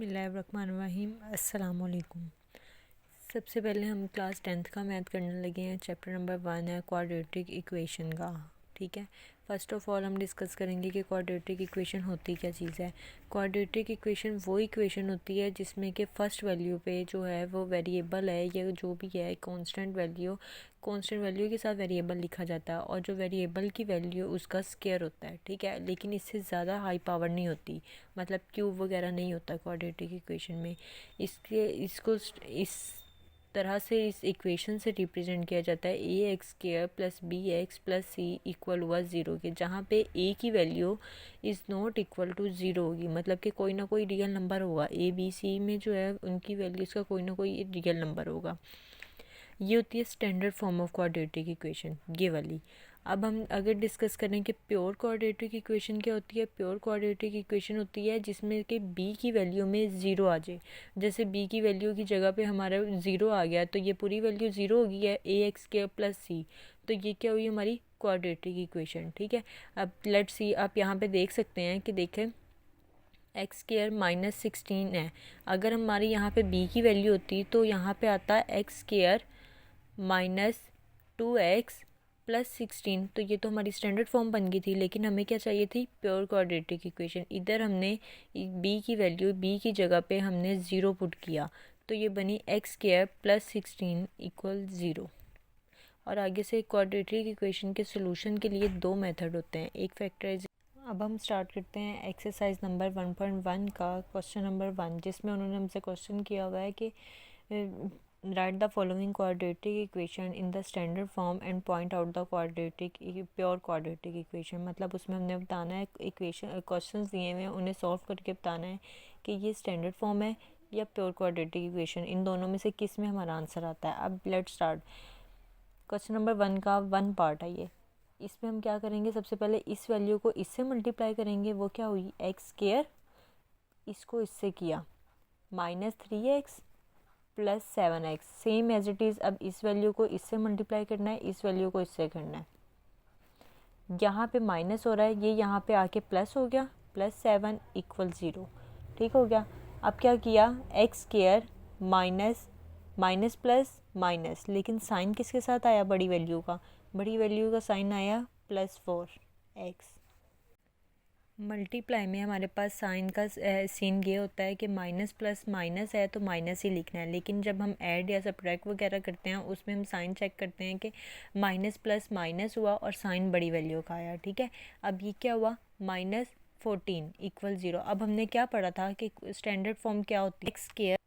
बिस्मिल्लाहिर्रहमानिर्रहीम। अस्सलाम वालेकुम। सबसे पहले हम क्लास 10th का मैथ करने लगे हैं। चैप्टर नंबर 1 है क्वाड्रेटिक इक्वेशन का। ठीक है, फ़र्स्ट ऑफ़ ऑल हम डिस्कस करेंगे कि क्वाड्रेटिक इक्वेशन होती क्या चीज़ है। क्वाड्रेटिक इक्वेशन वो इक्वेशन होती है जिसमें कि फ़र्स्ट वैल्यू पे जो है वो वेरिएबल है या जो भी है कांस्टेंट वैल्यू के साथ वेरिएबल लिखा जाता है और जो वेरिएबल की वैल्यू उसका स्क्वायर होता है। ठीक है, लेकिन इससे ज़्यादा हाई पावर नहीं होती, मतलब क्यूब वगैरह नहीं होता क्वाड्रेटिक इक्वेशन में। इसको इस तरह से इस इक्वेशन से रिप्रेजेंट किया जाता है a x square plus b x plus c equal हुआ ज़ीरो के, जहाँ पे ए की value is not equal to zero होगी, मतलब कि कोई ना कोई रियल नंबर होगा। ए बी सी में जो है उनकी वैल्यूज़ का कोई ना कोई रियल नंबर होगा। ये होती है standard form of quadratic equation, ये वाली। अब हम अगर डिस्कस करें कि प्योर क्वाड्रेटिक इक्वेशन क्या होती है। प्योर क्वाड्रेटिक इक्वेशन होती है जिसमें कि बी की वैल्यू में ज़ीरो आ जाए। जैसे बी की वैल्यू की जगह पे हमारा ज़ीरो आ गया तो ये पूरी वैल्यू ज़ीरो होगी है ए एक्स स्क्वायर प्लस सी, तो ये क्या हुई हमारी क्वाड्रेटिक इक्वेशन। ठीक है, अब लेट्स सी, आप यहाँ पे देख सकते हैं कि देखें एक्स स्क्वायर -16 है। अगर हमारी यहाँ पे बी की वैल्यू होती तो यहाँ पे आता है एक्स स्क्वायर -2x प्लस 16, तो ये तो हमारी स्टैंडर्ड फॉर्म बन गई थी। लेकिन हमें क्या चाहिए थी, प्योर क्वाड्रेटिक इक्वेशन। इधर हमने बी की वैल्यू बी की जगह पे हमने ज़ीरो पुट किया तो ये बनी x square plus 16 equal zero. और आगे से क्वाड्रेटिक इक्वेशन के सोल्यूशन के लिए दो मेथड होते हैं, एक फैक्टराइज। अब हम स्टार्ट करते हैं एक्सरसाइज नंबर 1.1 का क्वेश्चन नंबर 1, जिसमें उन्होंने हमसे क्वेश्चन किया हुआ है कि right the following quadratic equation in the standard form and point out the pure quadratic equation. मतलब उसमें हमने बताना है, इक्वेशन क्वेश्चंस दिए हुए हैं उन्हें सॉल्व करके बताना है कि ये स्टैंडर्ड फॉर्म है या प्योर क्वाड्रेटिक इक्वेशन, इन दोनों में से किस में हमारा आंसर आता है। अब लेट्स स्टार्ट। क्वेश्चन नंबर 1 का 1 पार्ट है ये। इसमें हम क्या करेंगे, सबसे पहले इस वैल्यू को इससे मल्टीप्लाई करेंगे, वो क्या हुई एक्स स्क्वायर, इसको इससे किया -3x plus 7x, same as it is. अब इस वैल्यू को इससे मल्टीप्लाई करना है, इस वैल्यू को इससे करना है। यहाँ पे माइनस हो रहा है, ये यहाँ पे आके प्लस हो गया, +7 इक्वल ज़ीरो। ठीक हो गया। अब क्या किया, x square minus minus plus minus, लेकिन साइन किसके साथ आया, बड़ी वैल्यू का साइन आया +4x। मल्टीप्लाई में हमारे पास साइन का सीन ये होता है कि माइनस प्लस माइनस है तो माइनस ही लिखना है, लेकिन जब हम ऐड या सब्ट्रैक्ट वगैरह करते हैं उसमें हम साइन चेक करते हैं कि माइनस प्लस माइनस हुआ और साइन बड़ी वैल्यू का आया। ठीक है, अब ये क्या हुआ, -14 इक्वल ज़ीरो। अब हमने क्या पढ़ा था कि स्टैंडर्ड फॉर्म क्या होती है, एक्स स्क्वायर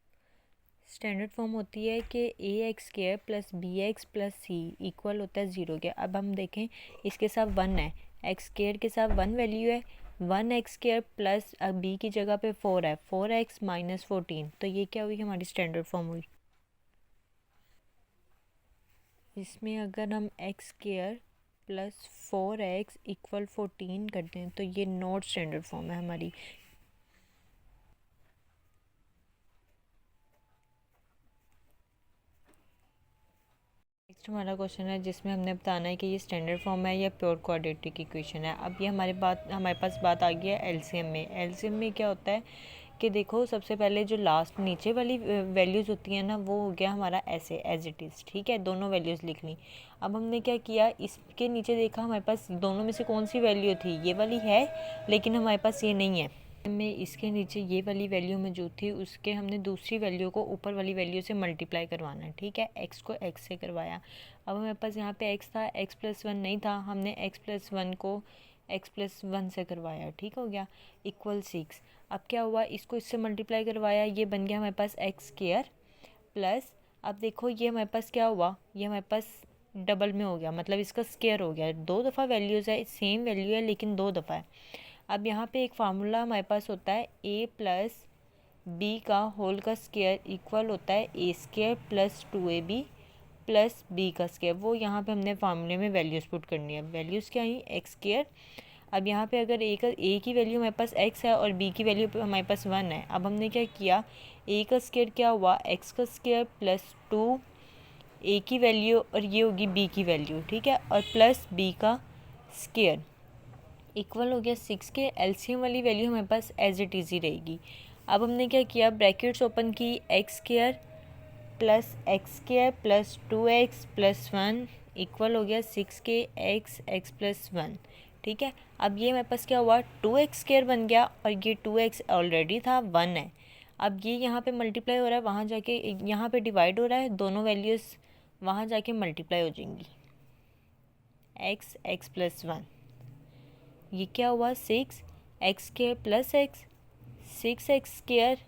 स्टैंडर्ड फॉर्म होती है कि a x square plus b x plus c equal होता है ज़ीरो के। अब हम देखें इसके साथ 1 है, एक्स स्क्वायर के साथ 1 वैल्यू है, 1x स्क्वायर प्लस बी की जगह पे 4 है, 4x -14, तो ये क्या हुई हमारी स्टैंडर्ड फॉर्म हुई। इसमें अगर हम x square plus 4x equal 14 करते हैं तो ये नॉट स्टैंडर्ड फॉर्म है हमारी। नेक्स्ट हमारा क्वेश्चन है जिसमें हमने बताना है कि ये स्टैंडर्ड फॉर्म है या प्योर क्वाड्रेटिक इक्वेशन है। अब ये हमारे पास बात आ गई है एलसीएम में। एलसीएम में क्या होता है कि देखो, सबसे पहले जो लास्ट नीचे वाली वैल्यूज़ होती हैं ना, वो हो गया हमारा ऐसे एज इट इज़। ठीक है, दोनों वैल्यूज़ लिख ली। अब हमने क्या किया, इसके नीचे देखा हमारे पास दोनों में से कौन सी वैल्यू थी, ये वाली है, लेकिन हमारे पास ये नहीं है। में इसके नीचे ये वाली वैल्यू मौजूद थी, उसके हमने दूसरी वैल्यू को ऊपर वाली वैल्यू से मल्टीप्लाई करवाना है। ठीक है, एक्स को एक्स से करवाया। अब हमारे पास यहाँ पे एक्स था, x+1 नहीं था, हमने x+1 को x+1 से करवाया। ठीक हो गया, इक्वल 6। अब क्या हुआ, इसको इससे मल्टीप्लाई करवाया, ये बन गया हमारे पास एक्स स्क्वायर प्लस, अब देखो ये हमारे पास क्या हुआ, ये हमारे पास डबल में हो गया, मतलब इसका स्क्वायर हो गया। दो दफ़ा वैल्यूज़ है, सेम वैल्यू है लेकिन दो दफ़ा है। अब यहाँ पे एक फार्मूला हमारे पास होता है a प्लस बी का होल का स्क्वायर इक्वल होता है a square plus 2ab plus B का स्क्वायर। वो यहाँ पे हमने फार्मूले में वैल्यूज़ पुट करनी है। वैल्यूज़ क्या आई, एक्स स्क्वायर। अब यहाँ पे अगर a की वैल्यू हमारे पास x है और b की वैल्यू हमारे पास 1 है। अब हमने क्या किया, a का स्क्वायर क्या हुआ, x का स्क्वायर प्लस 2 a की वैल्यू और ये होगी b की वैल्यू। ठीक है, और प्लस b का स्क्वायर इक्वल हो गया 6 के। एलसीएम वाली वैल्यू हमारे पास एज इट इज़ ही रहेगी। अब हमने क्या किया, ब्रैकेट्स ओपन की, x square plus x square plus 2x plus 1 equal हो गया 6k x प्लस 1। ठीक है, अब ये मेरे पास क्या हुआ, 2x स्क्वायर बन गया और ये 2x ऑलरेडी था 1 है। अब ये यहाँ पे मल्टीप्लाई हो रहा है, वहाँ जाके यहाँ पे डिवाइड हो रहा है, दोनों वैल्यूज़ वहाँ जाके मल्टीप्लाई हो जाएंगी, x प्लस 1। ये क्या हुआ, 6x square plus x, 6x square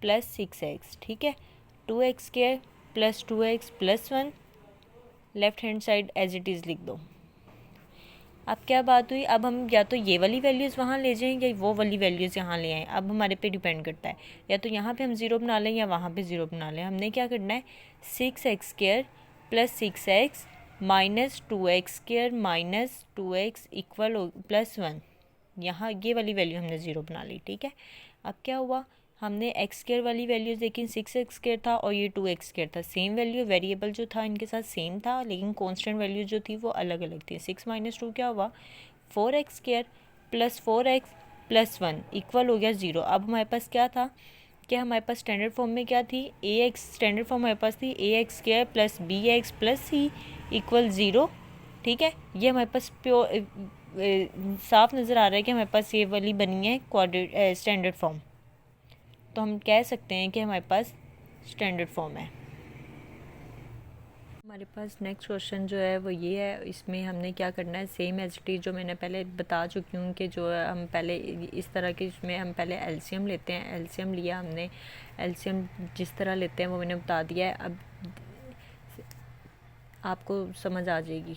plus 6x। ठीक है, 2x square plus 2x plus 1, left hand side as it is लिख दो। अब क्या बात हुई, अब हम या तो ये वाली वैल्यूज़ वहाँ ले जाएं या वो वाली वैल्यूज़ यहाँ ले आएँ। अब हमारे पे डिपेंड करता है, या तो यहाँ पे हम ज़ीरो बना लें या वहाँ पे ज़ीरो बना लें। हमने क्या करना है, 6x square plus 6x minus 2x square minus 2x equal हो प्लस 1, यहाँ ये वाली वैल्यू हमने ज़ीरो बना ली। ठीक है, अब क्या हुआ, हमने एक्स स्क्वायर वाली वैल्यूज़ देखी, 6x स्क्वायर था और ये 2x स्क्वायर था, सेम वैल्यू, वेरिएबल जो था इनके साथ सेम था, लेकिन कांस्टेंट वैल्यू जो थी वो अलग अलग थी। 6 माइनस 2 क्या हुआ, 4x square plus 4x plus 1 equal हो गया 0। अब हमारे पास क्या था, कि हमारे पास स्टैंडर्ड फॉर्म में क्या थी, ax, स्टैंडर्ड फॉर्म हमारे पास थी ax square plus bx plus c equal 0। ठीक है, ये हमारे पास प्योर साफ नज़र आ रहा है कि हमारे पास ये वाली बनी है क्वाड्रेटिक स्टैंडर्ड फॉर्म, तो हम कह सकते हैं कि हमारे पास स्टैंडर्ड फॉर्म है। हमारे पास नेक्स्ट क्वेश्चन जो है वो ये है, इसमें हमने क्या करना है, सेम एज इट इज़ जो मैंने पहले बता चुकी हूँ कि जो है हम पहले इस तरह के, इसमें हम पहले एलसीएम लेते हैं। एलसीएम लिया हमने, एलसीएम जिस तरह लेते हैं वो मैंने बता दिया है, अब आपको समझ आ जाएगी।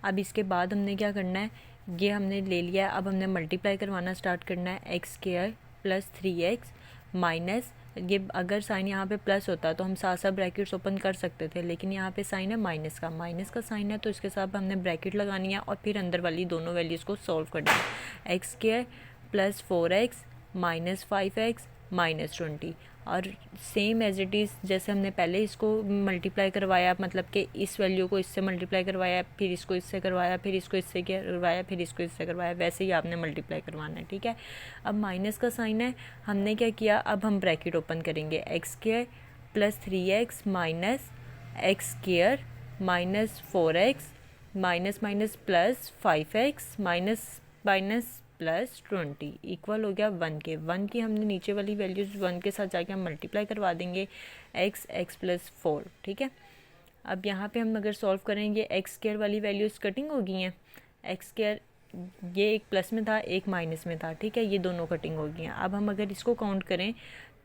अब इसके बाद हमने क्या करना है, ये हमने ले लिया है, अब हमने मल्टीप्लाई करवाना स्टार्ट करना है, x square plus 3x minus, ये अगर साइन यहाँ पे प्लस होता तो हम साथ साथ ब्रैकेट्स ओपन कर सकते थे, लेकिन यहाँ पे साइन है माइनस का साइन है, तो इसके साथ हमने ब्रैकेट लगानी है और फिर अंदर वाली दोनों वैल्यूज़ को सॉल्व करना है। X square plus 4x minus 5x minus 20, और सेम एज इट इज़ जैसे हमने पहले इसको मल्टीप्लाई करवाया, मतलब कि इस वैल्यू को इससे मल्टीप्लाई करवाया, फिर इसको इससे करवाया, फिर इसको इससे करवाया, फिर इसको इससे करवाया, वैसे ही आपने मल्टीप्लाई करवाना है। ठीक है, अब माइनस का साइन है, हमने क्या किया, अब हम ब्रैकेट ओपन करेंगे, x square plus 3x minus x square minus 4x minus minus plus 5x minus minus plus 20 equal हो गया 1 के। 1 की हमने नीचे वाली वैल्यूज़ 1 के साथ जाके हम मल्टीप्लाई करवा देंगे, x प्लस 4। ठीक है, अब यहाँ पे हम अगर सॉल्व करेंगे, एक्स स्क्वायर वाली वैल्यूज़ कटिंग हो गई हैं, एक्स स्क्वायर ये एक प्लस में था एक माइनस में था। ठीक है, ये दोनों कटिंग हो गई हैं। अब हम अगर इसको काउंट करें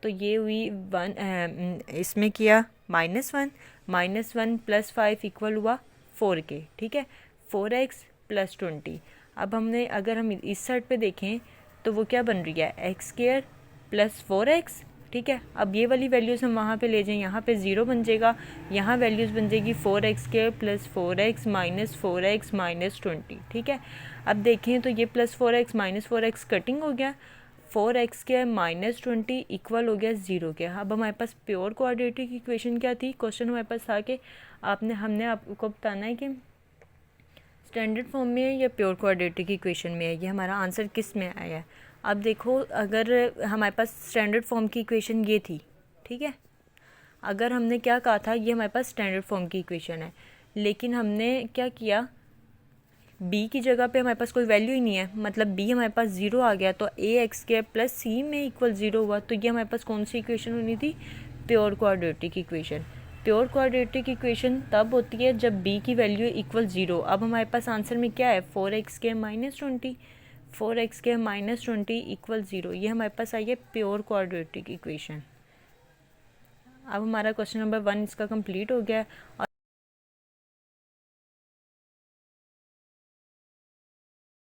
तो ये हुई 1, इसमें किया -1 प्लस 5 इक्वल हुआ 4 के। ठीक है, 4x प्लस 20। अब हमने अगर हम इस साइड पे देखें तो वो क्या बन रही है, एक्स स्क्वायर प्लस 4x। ठीक है, अब ये वाली वैल्यूज़ हम वहाँ पे ले जाएं, यहाँ पे 0 बन जाएगा, यहाँ वैल्यूज़ बन जाएगी 4x square plus 4x minus 20। ठीक है, अब देखें तो ये plus 4x minus 4x cutting हो गया, 4x स्क्वायर माइनस 20 इक्वल हो गया 0 के। अब हमारे पास प्योर क्वाड्रेटिक इक्वेशन क्या थी, क्वेश्चन हमारे पास था कि हमने आपको बताना है कि स्टैंडर्ड फॉर्म में है या प्योर क्वाड्रेटिक इक्वेशन में है, ये हमारा आंसर किस में आया है। अब देखो, अगर हमारे पास स्टैंडर्ड फॉर्म की इक्वेशन ये थी, ठीक है, अगर हमने क्या कहा था, ये हमारे पास स्टैंडर्ड फॉर्म की इक्वेशन है, लेकिन हमने क्या किया, b की जगह पे हमारे पास कोई वैल्यू ही नहीं है, मतलब b हमारे पास 0 आ गया, तो a एक्स स्क्वायर प्लस सी में इक्वल 0 हुआ, तो ये हमारे पास कौन सी इक्वेशन होनी थी, pure quadratic equation. Pure quadratic equation तब होती है जब b की वैल्यू इक्वल 0। अब हमारे पास आंसर में क्या है, 4x square minus 20, 4x square minus 20 equal 0, ये हमारे पास आई है प्योर क्वाड्रेटिक इक्वेशन। अब हमारा क्वेश्चन नंबर 1 इसका कंप्लीट हो गया।